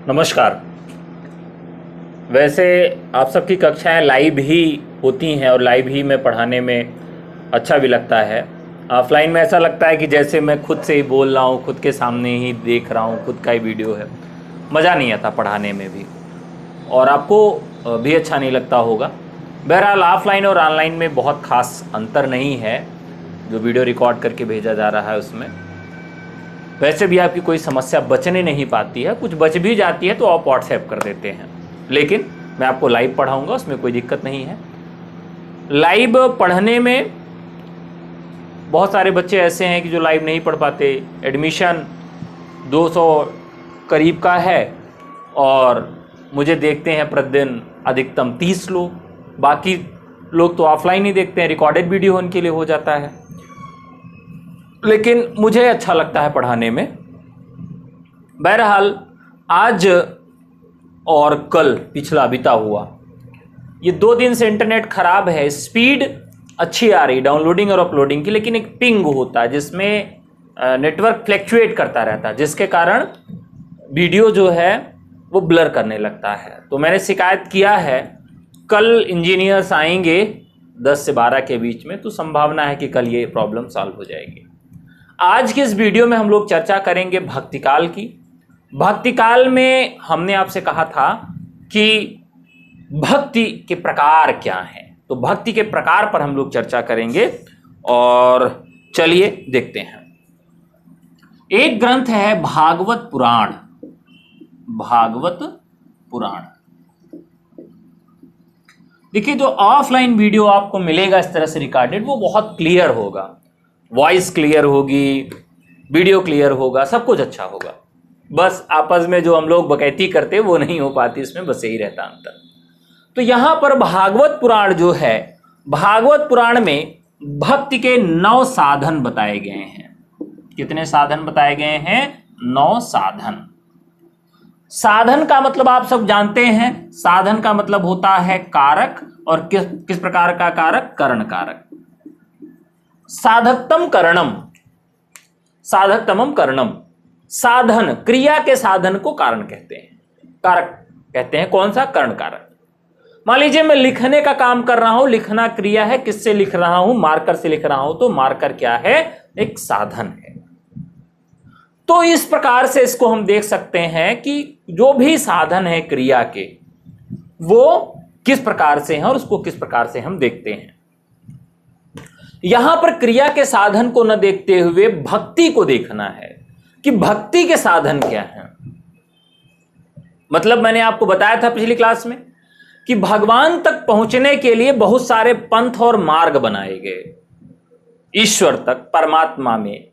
नमस्कार। वैसे आप सबकी कक्षाएं लाइव ही होती हैं और लाइव ही में पढ़ाने में अच्छा भी लगता है। ऑफलाइन में ऐसा लगता है कि जैसे मैं खुद से ही बोल रहा हूँ, खुद के सामने ही देख रहा हूँ, खुद का ही वीडियो है। मज़ा नहीं आता पढ़ाने में भी, और आपको भी अच्छा नहीं लगता होगा। बहरहाल ऑफलाइन और ऑनलाइन में बहुत ख़ास अंतर नहीं है जो वीडियो रिकॉर्ड करके भेजा जा रहा है उसमें। वैसे भी आपकी कोई समस्या बचने नहीं पाती है, कुछ बच भी जाती है तो आप व्हाट्सएप कर देते हैं, लेकिन मैं आपको लाइव पढ़ाऊंगा, उसमें कोई दिक्कत नहीं है। लाइव पढ़ने में बहुत सारे बच्चे ऐसे हैं कि जो लाइव नहीं पढ़ पाते। एडमिशन 200 करीब का है और मुझे देखते हैं प्रतिदिन अधिकतम 30 लोग। बाकी लोग तो ऑफलाइन ही देखते हैं, रिकॉर्डेड वीडियो उनके लिए हो जाता है। लेकिन मुझे अच्छा लगता है पढ़ाने में। बहरहाल आज और कल पिछला बीता हुआ ये 2 दिन से इंटरनेट ख़राब है। स्पीड अच्छी आ रही डाउनलोडिंग और अपलोडिंग की, लेकिन एक पिंग होता है जिसमें नेटवर्क फ्लैक्चुएट करता रहता है, जिसके कारण वीडियो जो है वो ब्लर करने लगता है। तो मैंने शिकायत किया है, कल इंजीनियर्स आएंगे 10 से 12 के बीच में, तो संभावना है कि कल ये प्रॉब्लम सॉल्व हो जाएगी। आज के इस वीडियो में हम लोग चर्चा करेंगे भक्तिकाल की। भक्तिकाल में हमने आपसे कहा था कि भक्ति के प्रकार क्या हैं, तो भक्ति के प्रकार पर हम लोग चर्चा करेंगे। और चलिए देखते हैं। एक ग्रंथ है भागवत पुराण। भागवत पुराण, देखिए जो ऑफलाइन वीडियो आपको मिलेगा इस तरह से रिकॉर्डेड, वो बहुत क्लियर होगा, वॉइस क्लियर होगी, वीडियो क्लियर होगा, सब कुछ अच्छा होगा। बस आपस में जो हम लोग बकैती करते वो नहीं हो पाती, इसमें बस यही रहता अंतर। तो यहां पर भागवत पुराण जो है, भागवत पुराण में भक्ति के 9 साधन बताए गए हैं। कितने साधन बताए गए हैं? 9 साधन। साधन का मतलब आप सब जानते हैं, साधन का मतलब होता है कारक। और किस प्रकार का कारक? करण कारक। साधकतम करणम, साधकतमम करणम। साधन, क्रिया के साधन को कारण कहते हैं, कारक कहते हैं। कौन सा? करण कारक। मान लीजिए मैं लिखने का काम कर रहा हूं, लिखना क्रिया है, किससे लिख रहा हूं? मार्कर से लिख रहा हूं, तो मार्कर क्या है? एक साधन है। तो इस प्रकार से इसको हम देख सकते हैं कि जो भी साधन है क्रिया के, वो किस प्रकार से हैं और उसको किस प्रकार से हम देखते हैं। यहां पर क्रिया के साधन को न देखते हुए भक्ति को देखना है कि भक्ति के साधन क्या हैं। मतलब मैंने आपको बताया था पिछली क्लास में कि भगवान तक पहुंचने के लिए बहुत सारे पंथ और मार्ग बनाए गए। ईश्वर तक, परमात्मा में,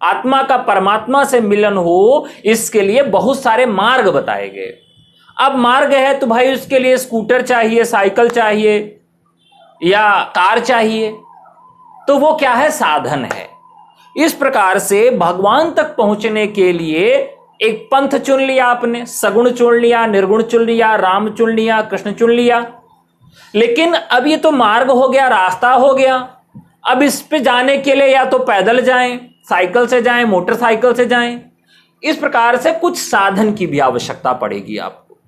आत्मा का परमात्मा से मिलन हो, इसके लिए बहुत सारे मार्ग बताए गए। अब मार्ग है तो भाई उसके लिए स्कूटर चाहिए, साइकिल चाहिए या कार चाहिए, तो वो क्या है? साधन है। इस प्रकार से भगवान तक पहुंचने के लिए एक पंथ चुन लिया आपने, सगुण चुन लिया, निर्गुण चुन लिया, राम चुन लिया, कृष्ण चुन लिया। लेकिन अब ये तो मार्ग हो गया, रास्ता हो गया। अब इस पे जाने के लिए या तो पैदल जाएं, साइकिल से जाएं, मोटरसाइकिल से जाएं। इस प्रकार से कुछ साधन की भी आवश्यकता पड़ेगी आपको।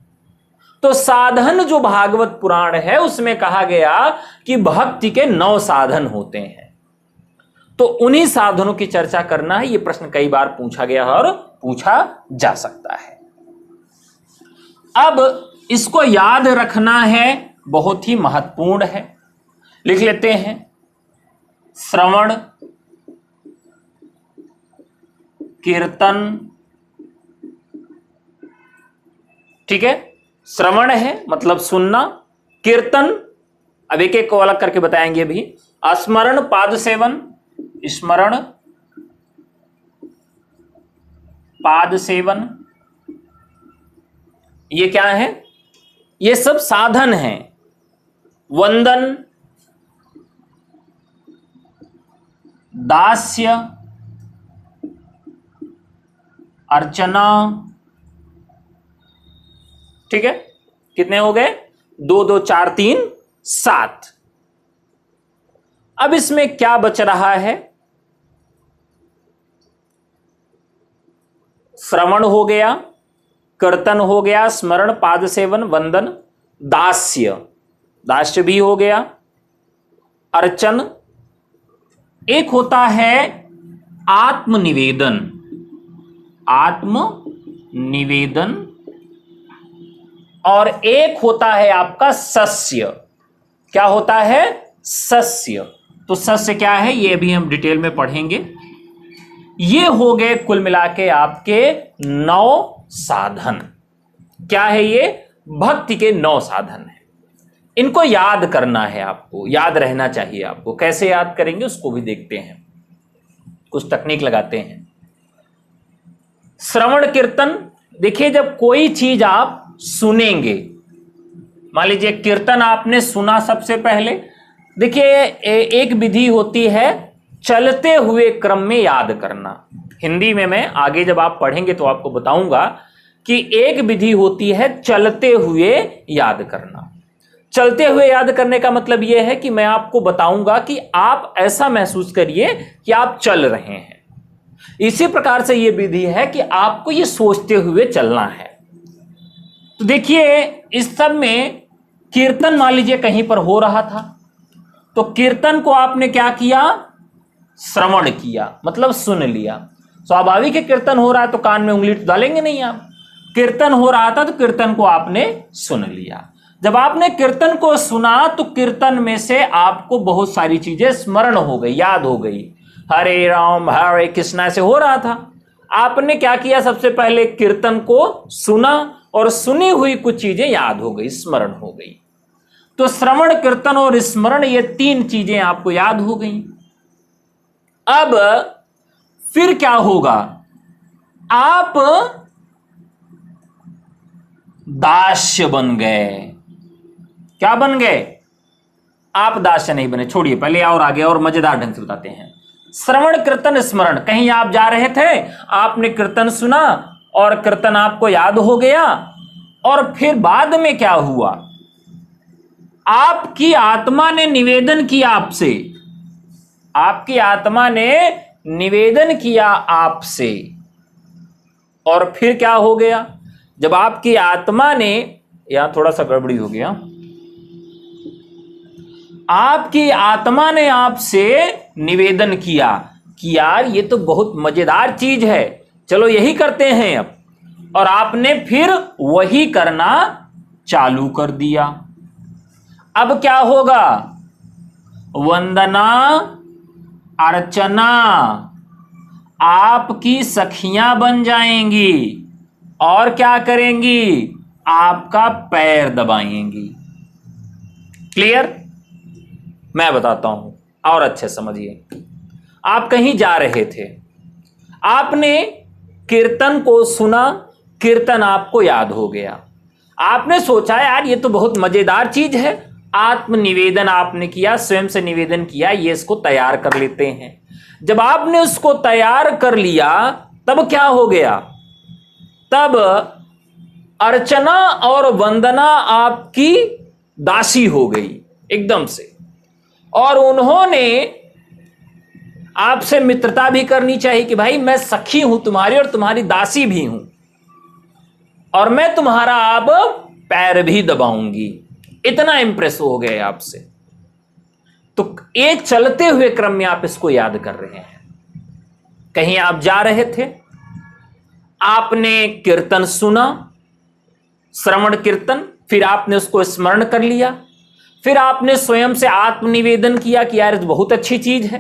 तो साधन जो भागवत पुराण है उसमें कहा गया कि भक्ति के 9 साधन होते हैं। तो उन्हीं साधनों की चर्चा करना है। यह प्रश्न कई बार पूछा गया और पूछा जा सकता है। अब इसको याद रखना है, बहुत ही महत्वपूर्ण है। लिख लेते हैं। श्रवण, कीर्तन, ठीक है, श्रवण है मतलब सुनना, कीर्तन, अब एक एक को अलग करके बताएंगे भी, स्मरण, पाद सेवन, स्मरण, पाद सेवन, ये क्या है? ये सब साधन हैं। वंदन, दास्य, अर्चना, ठीक है। कितने हो गए? 2 2 4 3 7। अब इसमें क्या बच रहा है? श्रवण हो गया, कीर्तन हो गया, स्मरण, पाद सेवन, वंदन, दास्य, दास्य भी हो गया, अर्चन, एक होता है आत्मनिवेदन, आत्मनिवेदन, और एक होता है आपका सस्य। क्या होता है? सस्य। तो सस्य क्या है ये अभी हम डिटेल में पढ़ेंगे। ये हो गए कुल मिला के आपके 9 साधन। क्या है ये? भक्ति के 9 साधन है। इनको याद करना है, आपको याद रहना चाहिए। आपको कैसे याद करेंगे उसको भी देखते हैं, कुछ तकनीक लगाते हैं। श्रवण कीर्तन, देखिए जब कोई चीज आप सुनेंगे, मान लीजिए कीर्तन आपने सुना सबसे पहले, देखिए एक विधि होती है चलते हुए क्रम में याद करना। हिंदी में मैं आगे जब आप पढ़ेंगे तो आपको बताऊंगा कि एक विधि होती है चलते हुए याद करना। चलते हुए याद करने का मतलब यह है कि मैं आपको बताऊंगा कि आप ऐसा महसूस करिए कि आप चल रहे हैं। इसी प्रकार से यह विधि है कि आपको यह सोचते हुए चलना है। तो देखिए इस सब में कीर्तन मान लीजिए कहीं पर हो रहा था, तो कीर्तन को आपने क्या किया? श्रवण किया, मतलब सुन लिया। स्वाभाविक है कीर्तन हो रहा है तो कान में उंगली डालेंगे नहीं आप। कीर्तन हो रहा था तो कीर्तन को आपने सुन लिया। जब आपने कीर्तन को सुना तो कीर्तन में से आपको बहुत सारी चीजें स्मरण हो गई, याद हो गई। हरे राम हरे कृष्ण ऐसे हो रहा था। आपने क्या किया? सबसे पहले कीर्तन को सुना और सुनी हुई कुछ चीजें याद हो गई, स्मरण हो गई। तो श्रवण, कीर्तन और स्मरण, ये 3 चीजें आपको याद हो गई। अब फिर क्या होगा? आप दास्य बन गए। क्या बन गए? आप दास्य नहीं बने, छोड़िए, पहले और आगे और मजेदार ढंग से बताते हैं। श्रवण कीर्तन स्मरण, कहीं आप जा रहे थे, आपने कीर्तन सुना और कीर्तन आपको याद हो गया, और फिर बाद में क्या हुआ? आपकी आत्मा ने निवेदन किया आपसे, आपकी आत्मा ने निवेदन किया आपसे, और फिर क्या हो गया? जब आपकी आत्मा ने, यहां थोड़ा सा गड़बड़ी हो गया, आपकी आत्मा ने आपसे निवेदन किया कि यार ये तो बहुत मजेदार चीज है, चलो यही करते हैं अब, और आपने फिर वही करना चालू कर दिया। अब क्या होगा? वंदना, अर्चना आपकी सखियां बन जाएंगी, और क्या करेंगी? आपका पैर दबाएंगी। क्लियर? मैं बताता हूं और अच्छे समझिए। आप कहीं जा रहे थे, आपने कीर्तन को सुना, कीर्तन आपको याद हो गया, आपने सोचा यार ये तो बहुत मजेदार चीज है, आत्मनिवेदन आपने किया, स्वयं से निवेदन किया, ये इसको तैयार कर लेते हैं। जब आपने उसको तैयार कर लिया तब क्या हो गया? तब अर्चना और वंदना आपकी दासी हो गई एकदम से, और उन्होंने आपसे मित्रता भी करनी चाहिए कि भाई मैं सखी हूं तुम्हारी और तुम्हारी दासी भी हूं, और मैं तुम्हारा अब पैर भी दबाऊंगी। इतना इंप्रेस हो गए आपसे। तो ये चलते हुए क्रम में आप इसको याद कर रहे हैं। कहीं आप जा रहे थे, आपने कीर्तन सुना, श्रवण कीर्तन, फिर आपने उसको स्मरण कर लिया, फिर आपने स्वयं से आत्मनिवेदन किया कि यार बहुत अच्छी चीज है।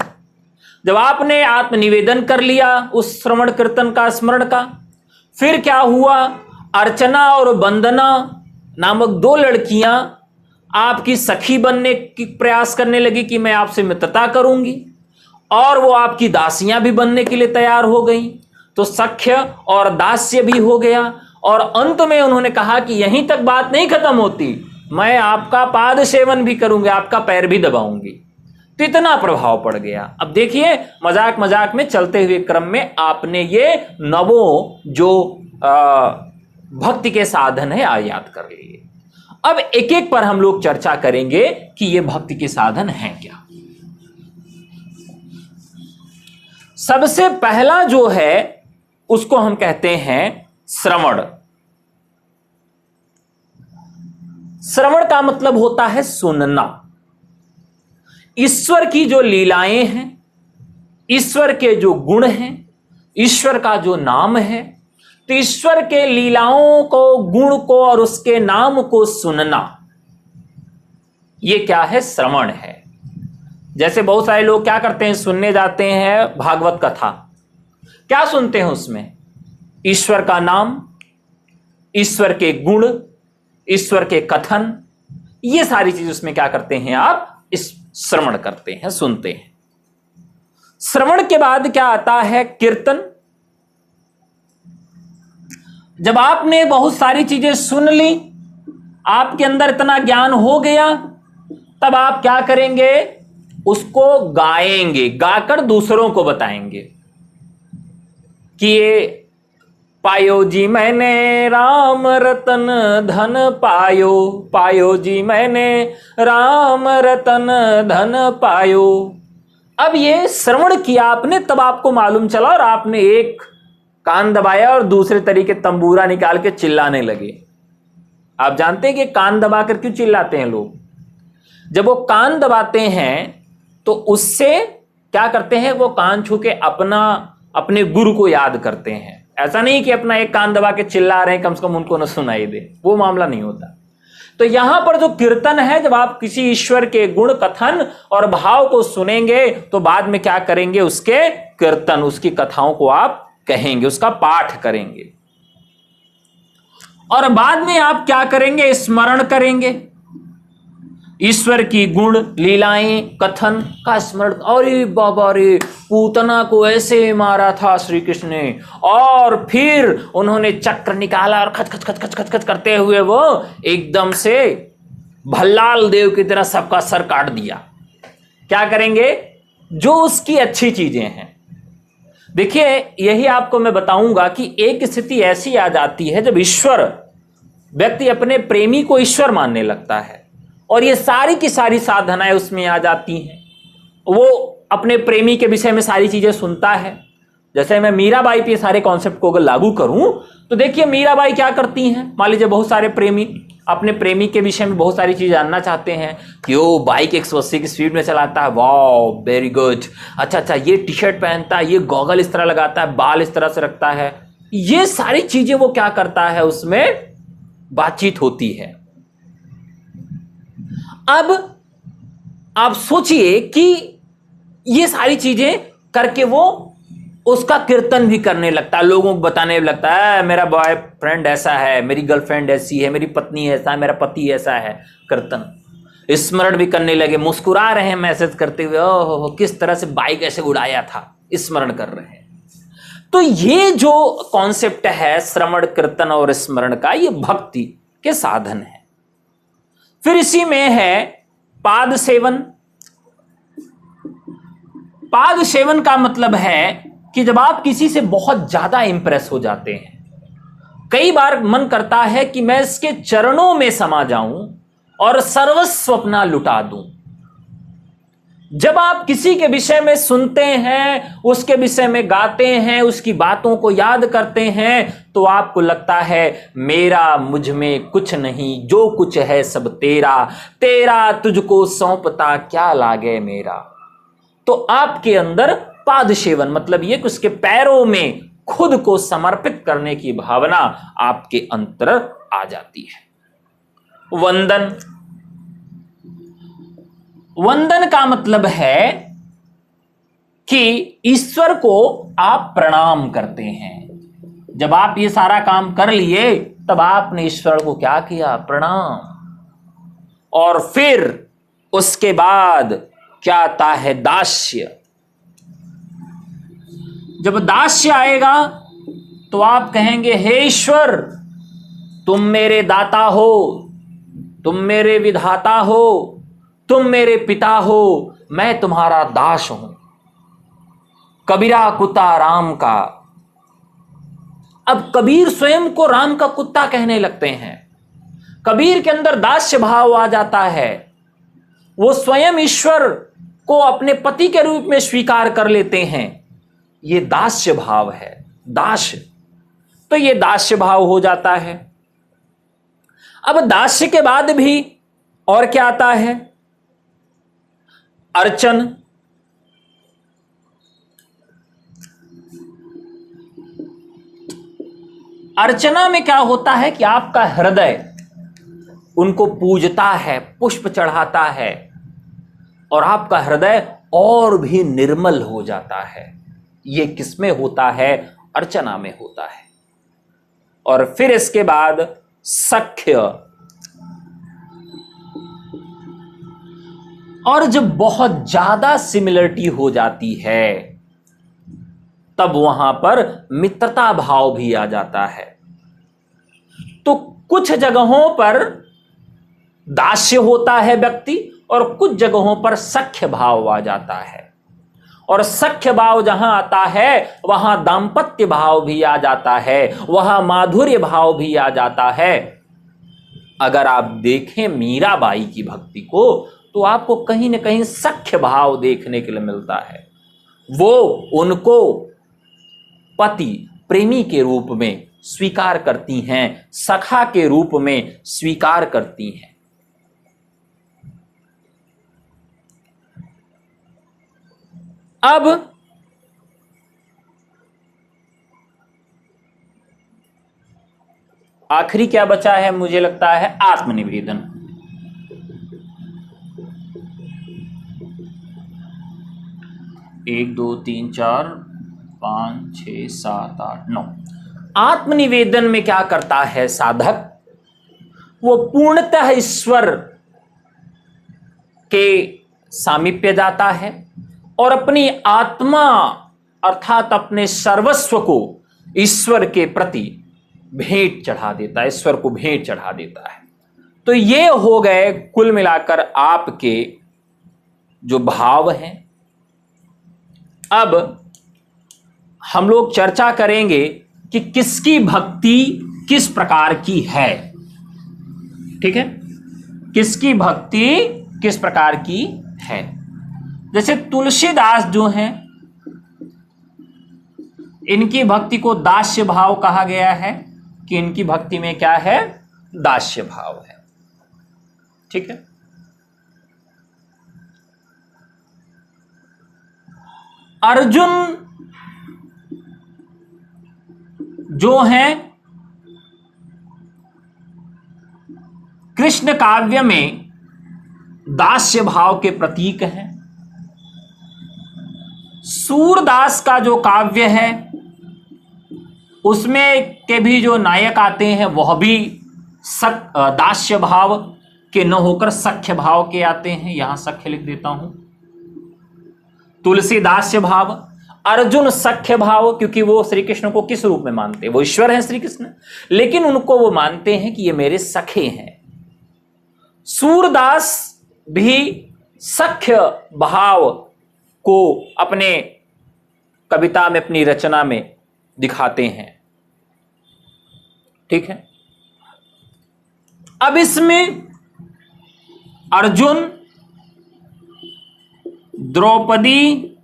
जब आपने आत्मनिवेदन कर लिया उस श्रवण कीर्तन का, स्मरण का, फिर क्या हुआ? अर्चना और वंदना नामक 2 लड़कियां आपकी सखी बनने की प्रयास करने लगी कि मैं आपसे मित्रता करूंगी, और वो आपकी दासियां भी बनने के लिए तैयार हो गई। तो सख्य और दास्य भी हो गया, और अंत में उन्होंने कहा कि यहीं तक बात नहीं खत्म होती, मैं आपका पाद सेवन भी करूंगी, आपका पैर भी दबाऊंगी। तो इतना प्रभाव पड़ गया। अब देखिए मजाक मजाक में चलते हुए क्रम में आपने ये 9 जो भक्ति के साधन है याद कर लिए। अब एक एक पर हम लोग चर्चा करेंगे कि ये भक्ति के साधन हैं क्या। सबसे पहला जो है उसको हम कहते हैं श्रवण। श्रवण का मतलब होता है सुनना। ईश्वर की जो लीलाएं हैं, ईश्वर के जो गुण हैं, ईश्वर का जो नाम है, तो ईश्वर के लीलाओं को, गुण को और उसके नाम को सुनना, यह क्या है? श्रवण है। जैसे बहुत सारे लोग क्या करते हैं, सुनने जाते हैं भागवत कथा, क्या सुनते हैं उसमें? ईश्वर का नाम, ईश्वर के गुण, ईश्वर के कथन, ये सारी चीज उसमें क्या करते हैं? आप इस श्रवण करते हैं, सुनते हैं। श्रवण के बाद क्या आता है? कीर्तन। जब आपने बहुत सारी चीजें सुन ली, आपके अंदर इतना ज्ञान हो गया, तब आप क्या करेंगे? उसको गाएंगे, गाकर दूसरों को बताएंगे कि ये पायो जी मैंने राम रतन धन पायो, पायो जी मैंने राम रतन धन पायो। अब ये श्रवण किया आपने, तब आपको मालूम चला और आपने एक कान दबाया और दूसरे तरीके तंबूरा निकाल के चिल्लाने लगे। आप जानते हैं कि कान दबाकर क्यों चिल्लाते हैं लोग? जब वो कान दबाते हैं तो उससे क्या करते हैं? वो कान छू के अपने गुरु को याद करते हैं। ऐसा नहीं कि अपना एक कान दबा के चिल्ला रहे हैं, कम से कम उनको न सुनाई दे, वो मामला नहीं होता। तो यहां पर जो कीर्तन है, जब आप किसी ईश्वर के गुण, कथन और भाव को सुनेंगे तो बाद में क्या करेंगे? उसके कीर्तन, उसकी कथाओं को आप कहेंगे, उसका पाठ करेंगे। और बाद में आप क्या करेंगे? स्मरण करेंगे, ईश्वर की गुण, लीलाएं, कथन का स्मरण। अरे बाबा रे, पूतना को ऐसे मारा था श्री कृष्ण ने, और फिर उन्होंने चक्र निकाला और खच खच खच खच खच खच करते हुए वो एकदम से भल्लाल देव की तरह सबका सर काट दिया। क्या करेंगे? जो उसकी अच्छी चीजें हैं। देखिए, यही आपको मैं बताऊंगा कि एक स्थिति ऐसी आ जाती है जब व्यक्ति अपने प्रेमी को ईश्वर मानने लगता है और ये सारी की सारी साधनाएं उसमें आ जाती हैं। वो अपने प्रेमी के विषय में सारी चीजें सुनता है। जैसे मैं मीराबाई पे सारे कॉन्सेप्ट को अगर लागू करूं तो देखिए मीराबाई क्या करती हैं। मान लीजिए बहुत सारे प्रेमी अपने प्रेमी के विषय में बहुत सारी चीज जानना चाहते हैं कि वो बाइक 180 की स्पीड में चलाता है, वाह वेरी गुड, अच्छा, ये टी शर्ट पहनता है, ये गॉगल इस तरह लगाता है, बाल इस तरह से रखता है। ये सारी चीजें वो क्या करता है, उसमें बातचीत होती है। अब आप सोचिए कि ये सारी चीजें करके वो उसका कीर्तन भी करने लगता है, लोगों को बताने लगता है मेरा बॉयफ्रेंड ऐसा है, मेरी गर्लफ्रेंड ऐसी है, मेरी पत्नी ऐसा है, मेरा पति ऐसा है। कीर्तन स्मरण भी करने लगे, मुस्कुरा रहे हैं मैसेज करते हुए, ओहो किस तरह से बाइक ऐसे उड़ाया था, स्मरण कर रहे हैं। तो ये जो कॉन्सेप्ट है श्रवण, कीर्तन और स्मरण का, ये भक्ति के साधन है। फिर इसी में है पाद सेवन। पाद सेवन का मतलब है कि जब आप किसी से बहुत ज्यादा इंप्रेस हो जाते हैं, कई बार मन करता है कि मैं इसके चरणों में समा जाऊं और सर्वस्व अपना लुटा दूं। जब आप किसी के विषय में सुनते हैं, उसके विषय में गाते हैं, उसकी बातों को याद करते हैं, तो आपको लगता है मेरा मुझ में कुछ नहीं, जो कुछ है सब तेरा, तेरा तुझको सौंपता क्या लागे मेरा। तो आपके अंदर पाद सेवन मतलब ये कि उसके पैरों में खुद को समर्पित करने की भावना आपके अंतर आ जाती है। वंदन। वंदन का मतलब है कि ईश्वर को आप प्रणाम करते हैं। जब आप ये सारा काम कर लिए तब आपने ईश्वर को क्या किया, प्रणाम। और फिर उसके बाद क्या आता है, दास्य। जब दास्य आएगा तो आप कहेंगे हे ईश्वर, तुम मेरे दाता हो, तुम मेरे विधाता हो, तुम मेरे पिता हो, मैं तुम्हारा दास हूं। कबीरा कुत्ता राम का। अब कबीर स्वयं को राम का कुत्ता कहने लगते हैं। कबीर के अंदर दास्य भाव आ जाता है। वो स्वयं ईश्वर को अपने पति के रूप में स्वीकार कर लेते हैं। ये दास्य भाव है, दास। तो ये दास्य भाव हो जाता है। अब दास्य के बाद भी और क्या आता है? अर्चन। अर्चना में क्या होता है कि आपका हृदय उनको पूजता है, पुष्प चढ़ाता है और आपका हृदय और भी निर्मल हो जाता है। ये किसमें होता है? अर्चना में होता है। और फिर इसके बाद सख्य। और जब बहुत ज्यादा सिमिलरिटी हो जाती है तब वहां पर मित्रता भाव भी आ जाता है। तो कुछ जगहों पर दास्य होता है व्यक्ति और कुछ जगहों पर सख्य भाव आ जाता है। और सख्य भाव जहां आता है वहां दाम्पत्य भाव भी आ जाता है, वहां माधुर्य भाव भी आ जाता है। अगर आप देखें मीराबाई की भक्ति को तो आपको कहीं ना कहीं सख्य भाव देखने के लिए मिलता है। वो उनको पति प्रेमी के रूप में स्वीकार करती हैं, सखा के रूप में स्वीकार करती हैं। अब आखिरी क्या बचा है? मुझे लगता है आत्मनिवेदन। एक, दो, तीन, चार, 5, 6, 7, 8, 9। आत्मनिवेदन में क्या करता है साधक? वो पूर्णतः ईश्वर के सामीप्य जाता है और अपनी आत्मा अर्थात अपने सर्वस्व को ईश्वर के प्रति भेंट चढ़ा देता है, ईश्वर को भेंट चढ़ा देता है। तो ये हो गए कुल मिलाकर आपके जो भाव हैं। अब हम लोग चर्चा करेंगे कि किसकी भक्ति किस प्रकार की है। ठीक है, किसकी भक्ति किस प्रकार की है। जैसे तुलसीदास जो हैं, इनकी भक्ति को दास्य भाव कहा गया है कि इनकी भक्ति में क्या है? दास्य भाव है। ठीक है। अर्जुन जो हैं कृष्ण काव्य में दास्य भाव के प्रतीक हैं। सूरदास का जो काव्य है उसमें के भी जो नायक आते हैं वह भी दास्य भाव के न होकर सख्य भाव के आते हैं। यहां सख्य लिख देता हूं। तुलसी दास्य भाव, अर्जुन सख्य भाव, क्योंकि वो श्री कृष्ण को किस रूप में मानते हैं? वो ईश्वर हैं श्री कृष्ण, लेकिन उनको वो मानते हैं कि ये मेरे सखे हैं। सूरदास भी सख्य भाव को अपने कविता में, अपनी रचना में दिखाते हैं। ठीक है। अब इसमें अर्जुन, द्रौपदी,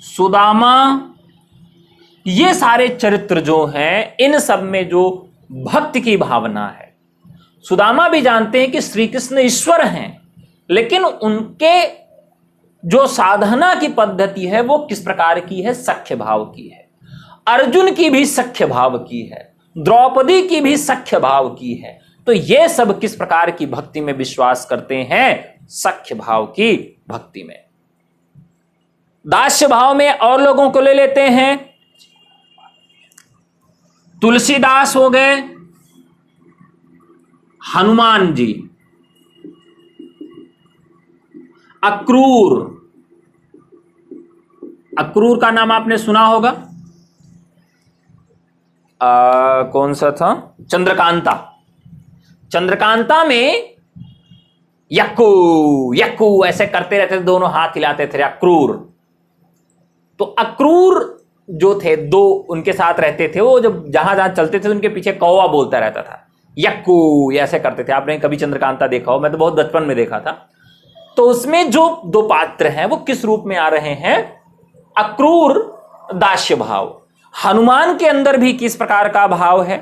सुदामा, ये सारे चरित्र जो हैं, इन सब में जो भक्ति की भावना है। सुदामा भी जानते हैं कि श्री कृष्ण ईश्वर हैं, लेकिन उनके जो साधना की पद्धति है वो किस प्रकार की है? सख्य भाव की है। अर्जुन की भी सख्य भाव की है, द्रौपदी की भी सख्य भाव की है। तो ये सब किस प्रकार की भक्ति में विश्वास करते हैं? सख्य भाव की भक्ति में। दास्य भाव में और लोगों को ले लेते हैं। तुलसीदास हो गए, हनुमान जी, अक्रूर। अक्रूर का नाम आपने सुना होगा। कौन सा था? चंद्रकांता। चंद्रकांता में यक्कू यक्कू ऐसे करते रहते थे, दोनों हाथ हिलाते थे, अक्रूर। तो अक्रूर जो थे, दो उनके साथ रहते थे। वो जब जहां जहां चलते थे उनके पीछे कौवा बोलता रहता था, यक्कू, ऐसे करते थे। आपने कभी चंद्रकांता देखा हो? मैं तो बहुत बचपन में देखा था। तो उसमें जो दो पात्र हैं वो किस रूप में आ रहे हैं? अक्रूर दास्य भाव। हनुमान के अंदर भी किस प्रकार का भाव है?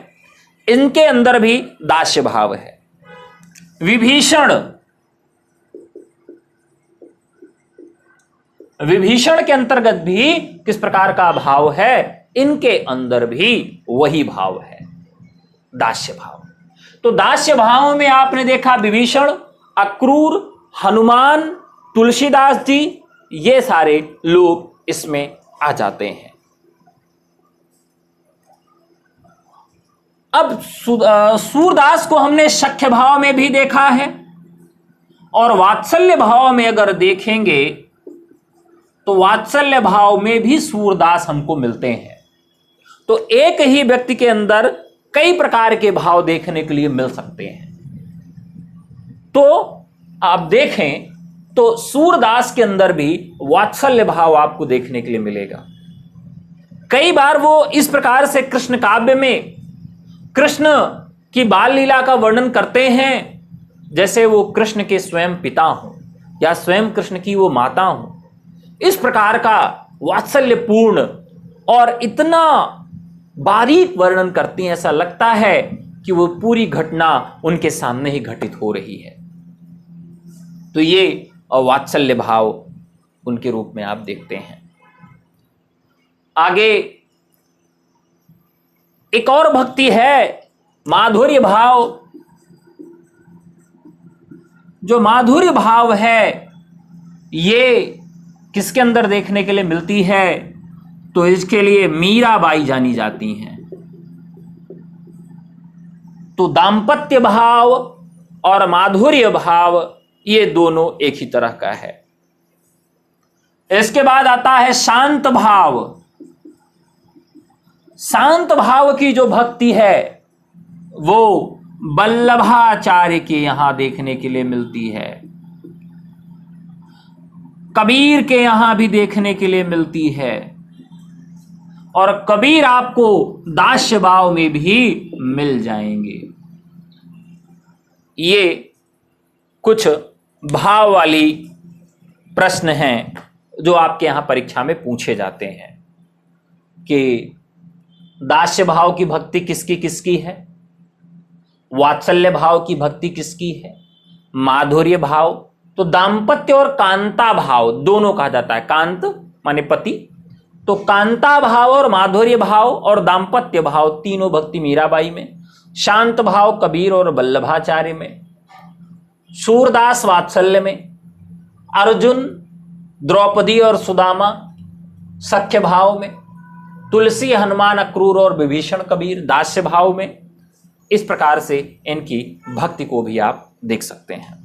इनके अंदर भी दास्य भाव है। विभीषण, विभीषण के अंतर्गत भी किस प्रकार का भाव है? इनके अंदर भी वही भाव है, दास्य भाव। तो दास्य भाव में आपने देखा विभीषण, अक्रूर, हनुमान, तुलसीदास जी, ये सारे लोग इसमें आ जाते हैं। अब सूरदास को हमने सख्य भाव में भी देखा है, और वात्सल्य भाव में अगर देखेंगे तो वात्सल्य भाव में भी सूरदास हमको मिलते हैं। तो एक ही व्यक्ति के अंदर कई प्रकार के भाव देखने के लिए मिल सकते हैं। तो आप देखें तो सूरदास के अंदर भी वात्सल्य भाव आपको देखने के लिए मिलेगा। कई बार वो इस प्रकार से कृष्ण काव्य में कृष्ण की बाल लीला का वर्णन करते हैं जैसे वो कृष्ण के स्वयं पिता हों या स्वयं कृष्ण की वो माता हों। इस प्रकार का वात्सल्यपूर्ण और इतना बारीक वर्णन करती हैं, ऐसा लगता है कि वो पूरी घटना उनके सामने ही घटित हो रही है। तो ये वात्सल्य भाव उनके रूप में आप देखते हैं। आगे एक और भक्ति है माधुर्य भाव। जो माधुर्य भाव है ये किसके अंदर देखने के लिए मिलती है? तो इसके लिए मीराबाई जानी जाती हैं। तो दाम्पत्य भाव और माधुर्य भाव ये दोनों एक ही तरह का है। इसके बाद आता है शांत भाव। शांत भाव की जो भक्ति है वो वल्लभाचार्य के यहां देखने के लिए मिलती है, कबीर के यहां भी देखने के लिए मिलती है, और कबीर आपको दास्य भाव में भी मिल जाएंगे। ये कुछ भाव वाली प्रश्न हैं जो आपके यहां परीक्षा में पूछे जाते हैं कि दास्य भाव की भक्ति किसकी किसकी है, वात्सल्य भाव की भक्ति किसकी है, माधुर्य भाव। तो दाम्पत्य और कांता भाव दोनों कहा जाता है। कांत माने पति, तो कांता भाव और माधुर्य भाव और दाम्पत्य भाव तीनों भक्ति मीराबाई में, शांत भाव कबीर और वल्लभाचार्य में, सूरदास वात्सल्य में, अर्जुन द्रौपदी और सुदामा सख्य भाव में, तुलसी हनुमान अक्रूर और विभीषण कबीर दास्य भाव में। इस प्रकार से इनकी भक्ति को भी आप देख सकते हैं।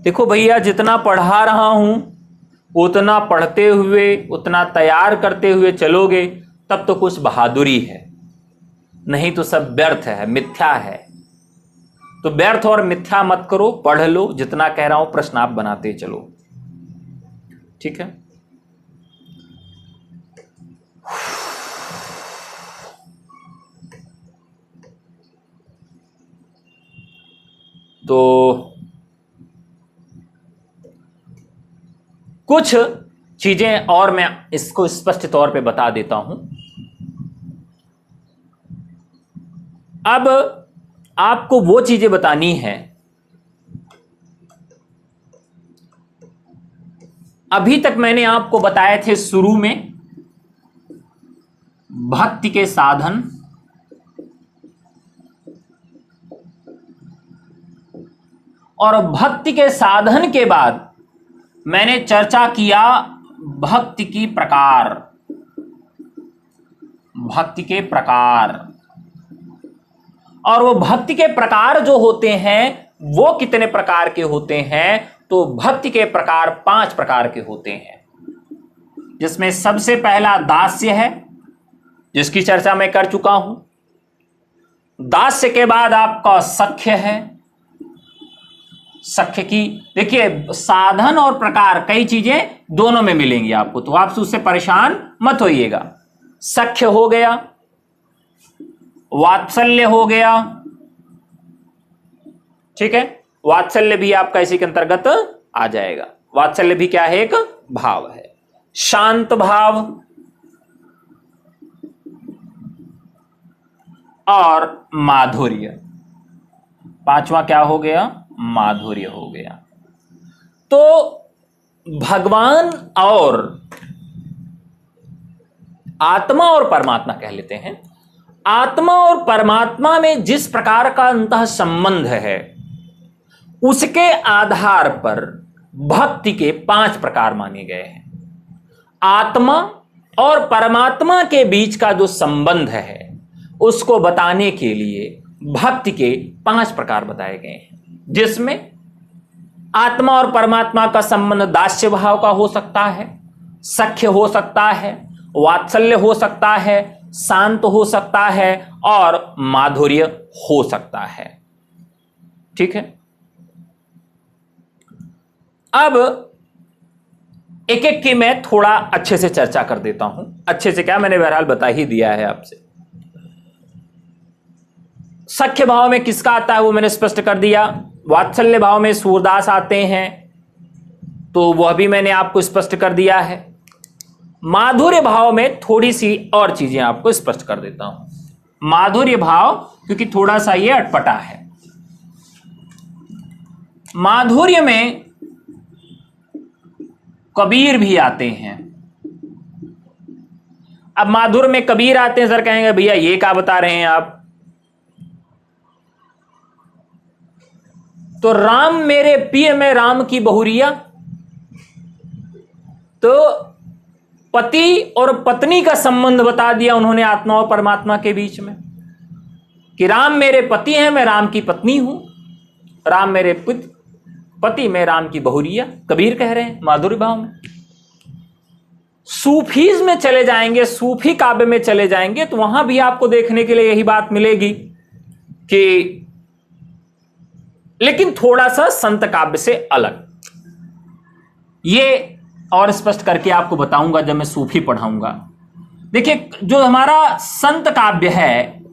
देखो भैया, जितना पढ़ा रहा हूं उतना पढ़ते हुए, उतना तैयार करते हुए चलोगे तब तो कुछ बहादुरी है, नहीं तो सब व्यर्थ है, मिथ्या है। तो व्यर्थ और मिथ्या मत करो, पढ़ लो। जितना कह रहा हूं प्रश्न आप बनाते चलो, ठीक है। तो कुछ चीजें और मैं इसको स्पष्ट तौर पे बता देता हूं। अब आपको वो चीजें बतानी है। अभी तक मैंने आपको बताए थे शुरू में भक्ति के साधन, और भक्ति के साधन के बाद मैंने चर्चा किया भक्ति की प्रकार, भक्ति के प्रकार। और वो भक्ति के प्रकार जो होते हैं वो कितने प्रकार के होते हैं? तो भक्ति के प्रकार 5 प्रकार के होते हैं, जिसमें सबसे पहला दास्य है, जिसकी चर्चा मैं कर चुका हूं। दास्य के बाद आपका सख्य है। सख्य की देखिए, साधन और प्रकार कई चीजें दोनों में मिलेंगी आपको, तो आप उससे परेशान मत होइएगा। सख्य हो गया, वात्सल्य हो गया, ठीक है, वात्सल्य भी आपका इसी के अंतर्गत आ जाएगा। वात्सल्य भी क्या है? एक भाव है। शांत भाव और माधुर्य, पांचवा क्या हो गया? माधुर्य हो गया। तो भगवान और आत्मा और परमात्मा कह लेते हैं, आत्मा और परमात्मा में जिस प्रकार का अंतः संबंध है उसके आधार पर भक्ति के 5 प्रकार माने गए हैं। आत्मा और परमात्मा के बीच का जो संबंध है उसको बताने के लिए भक्ति के 5 प्रकार बताए गए हैं, जिसमें आत्मा और परमात्मा का संबंध दास्य भाव का हो सकता है, सख्य हो सकता है, वात्सल्य हो सकता है, शांत हो सकता है और माधुर्य हो सकता है। ठीक है, अब एक एक की मैं थोड़ा अच्छे से चर्चा कर देता हूं। अच्छे से क्या, मैंने बहरहाल बता ही दिया है आपसे। सख्य भाव में किसका आता है वो मैंने स्पष्ट कर दिया। वात्सल्य भाव में सूरदास आते हैं तो वह भी मैंने आपको स्पष्ट कर दिया है। माधुर्य भाव में थोड़ी सी और चीजें आपको स्पष्ट कर देता हूं। माधुर्य भाव क्योंकि थोड़ा सा ये अटपटा है। माधुर्य में कबीर भी आते हैं। अब माधुर्य में कबीर आते हैं, सर कहेंगे भैया ये क्या बता रहे हैं आप? तो राम मेरे पिय में राम की बहुरिया, तो पति और पत्नी का संबंध बता दिया उन्होंने आत्मा और परमात्मा के बीच में कि राम मेरे पति हैं, मैं राम की पत्नी हूं, राम मेरे पति, मैं राम की बहुरिया, कबीर कह रहे हैं माधुर्य भाव में। सूफीज में चले जाएंगे, सूफी काव्य में चले जाएंगे तो वहां भी आपको देखने के लिए यही बात मिलेगी कि, लेकिन थोड़ा सा संत काव्य से अलग। ये और स्पष्ट करके आपको बताऊंगा जब मैं सूफी पढ़ाऊंगा। देखिए, जो हमारा संत काव्य है,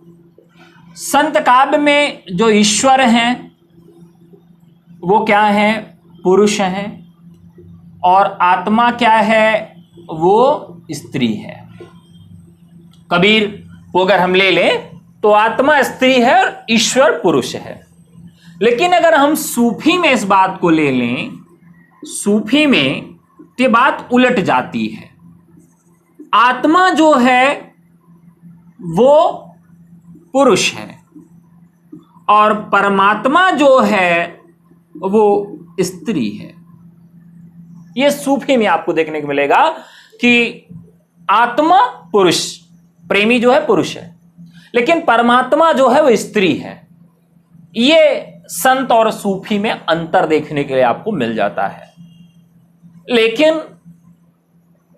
संत काव्य में जो ईश्वर हैं वो क्या है? पुरुष हैं, और आत्मा क्या है? वो स्त्री है। कबीर को अगर हम ले लें तो आत्मा स्त्री है और ईश्वर पुरुष है। लेकिन अगर हम सूफी में इस बात को ले लें, सूफी में ये बात उलट जाती है। आत्मा जो है वो पुरुष है और परमात्मा जो है वो स्त्री है। ये सूफी में आपको देखने को मिलेगा कि आत्मा पुरुष, प्रेमी जो है पुरुष है, लेकिन परमात्मा जो है वो स्त्री है। ये संत और सूफी में अंतर देखने के लिए आपको मिल जाता है। लेकिन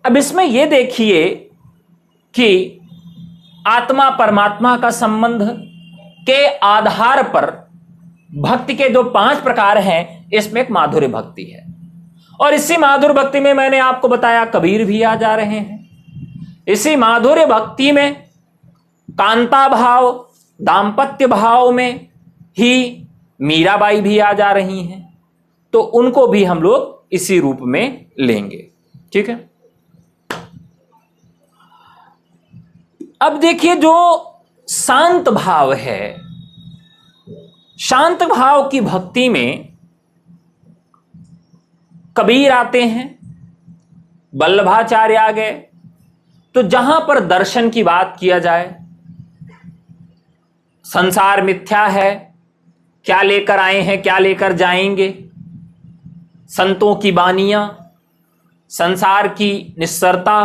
अब इसमें यह देखिए कि आत्मा परमात्मा का संबंध के आधार पर भक्ति के जो 5 प्रकार हैं, इसमें एक माधुर्य भक्ति है। और इसी माधुर्य भक्ति में मैंने आपको बताया कबीर भी आ जा रहे हैं। इसी माधुर्य भक्ति में कांता भाव, दाम्पत्य भाव में ही मीराबाई भी आ जा रही हैं, तो उनको भी हम लोग इसी रूप में लेंगे। ठीक है, अब देखिए जो शांत भाव है, शांत भाव की भक्ति में कबीर आते हैं, वल्लभाचार्य आ गए। तो जहां पर दर्शन की बात किया जाए, संसार मिथ्या है, क्या लेकर आए हैं क्या लेकर जाएंगे, संतों की बानियां, संसार की निस्सरता,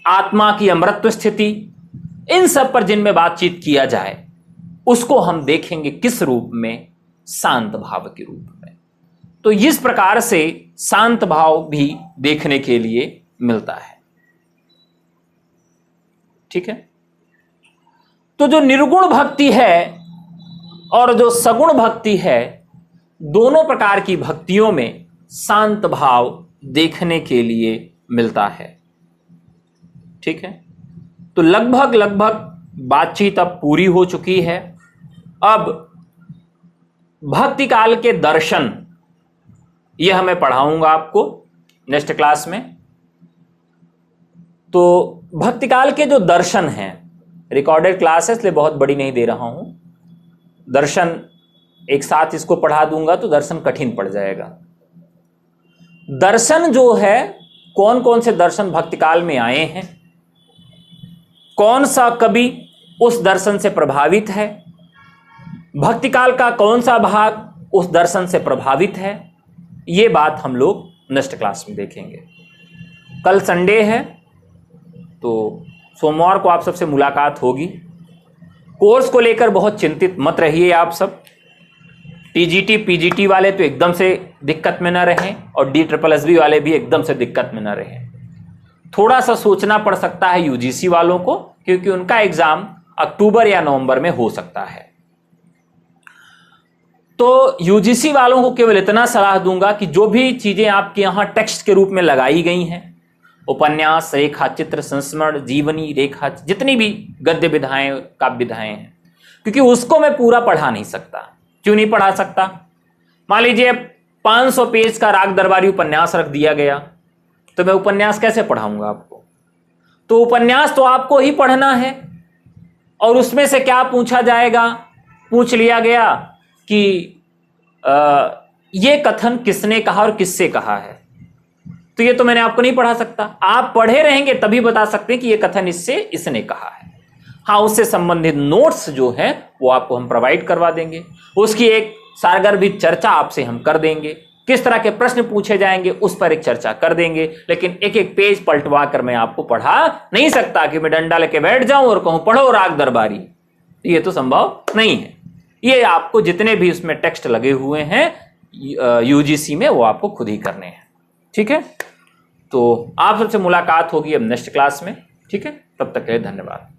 आत्मा की अमृत स्थिति, इन सब पर जिनमें बातचीत किया जाए उसको हम देखेंगे किस रूप में? शांत भाव के रूप में। तो इस प्रकार से शांत भाव भी देखने के लिए मिलता है। ठीक है, तो जो निर्गुण भक्ति है और जो सगुण भक्ति है, दोनों प्रकार की भक्तियों में शांत भाव देखने के लिए मिलता है। ठीक है, तो लगभग बातचीत अब पूरी हो चुकी है। अब भक्ति काल के दर्शन यह मैं पढ़ाऊंगा आपको नेक्स्ट क्लास में। तो भक्तिकाल के जो दर्शन हैं, रिकॉर्डेड क्लास है इसलिए बहुत बड़ी नहीं दे रहा हूं, दर्शन एक साथ इसको पढ़ा दूंगा तो दर्शन कठिन पड़ जाएगा। दर्शन जो है, कौन कौन से दर्शन भक्तिकाल में आए हैं, कौन सा कवि उस दर्शन से प्रभावित है, भक्तिकाल का कौन सा भाग उस दर्शन से प्रभावित है, ये बात हम लोग नेक्स्ट क्लास में देखेंगे। कल संडे है तो सोमवार को आप सबसे मुलाकात होगी। कोर्स को लेकर बहुत चिंतित मत रहिए आप सब। टीजीटी पीजीटी वाले तो एकदम से दिक्कत में ना रहें और DSSB वाले भी एकदम से दिक्कत में ना रहें। थोड़ा सा सोचना पड़ सकता है यूजीसी वालों को, क्योंकि उनका एग्जाम अक्टूबर या नवंबर में हो सकता है। तो यूजीसी वालों को केवल इतना सलाह दूंगा कि जो भी चीजें आपके यहां टेक्स्ट के रूप में लगाई गई हैं, उपन्यास, रेखा चित्र, संस्मरण, जीवनी, रेखा, जितनी भी गद्य विधाएं, काव्य विधाएं हैं, क्योंकि उसको मैं पूरा पढ़ा नहीं सकता। क्यों नहीं पढ़ा सकता? मान लीजिए 500 पेज का राग दरबारी उपन्यास रख दिया गया, तो मैं उपन्यास कैसे पढ़ाऊंगा आपको? तो उपन्यास तो आपको ही पढ़ना है, और उसमें से क्या पूछा जाएगा? पूछ लिया गया कि ये कथन किसने कहा और किससे कहा है, तो ये तो मैंने आपको नहीं पढ़ा सकता। आप पढ़े रहेंगे तभी बता सकते हैं कि ये कथन इससे इसने कहा है। हाँ, उससे संबंधित नोट्स जो हैं वो आपको हम प्रोवाइड करवा देंगे, उसकी एक सारगर्भित चर्चा आपसे हम कर देंगे, किस तरह के प्रश्न पूछे जाएंगे उस पर एक चर्चा कर देंगे। लेकिन एक एक पेज पलटवा कर मैं आपको पढ़ा नहीं सकता कि मैं डंडा लेके बैठ जाऊं और कहूं पढ़ो राग दरबारी, ये तो संभव नहीं है। ये आपको जितने भी उसमें टेक्स्ट लगे हुए हैं यूजीसी में, वो आपको खुद ही करने हैं। ठीक है, तो आप सबसे मुलाकात होगी अब नेक्स्ट क्लास में। ठीक है, तब तक के लिए धन्यवाद।